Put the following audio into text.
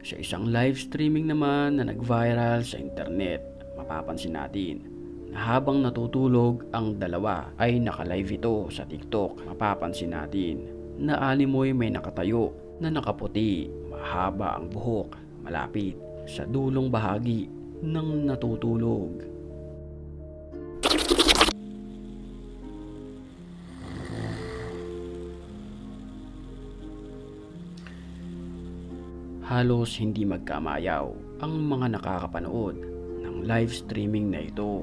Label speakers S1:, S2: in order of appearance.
S1: Sa isang live streaming naman na nag-viral sa internet, mapapansin natin na habang natutulog ang dalawa ay naka-live ito sa TikTok. Mapapansin natin na alimoy may nakatayo na nakaputi, mahaba ang buhok, malapit sa dulong bahagi ng natutulog. Halos hindi magkamayaw ang mga nakakapanood ng live streaming na ito.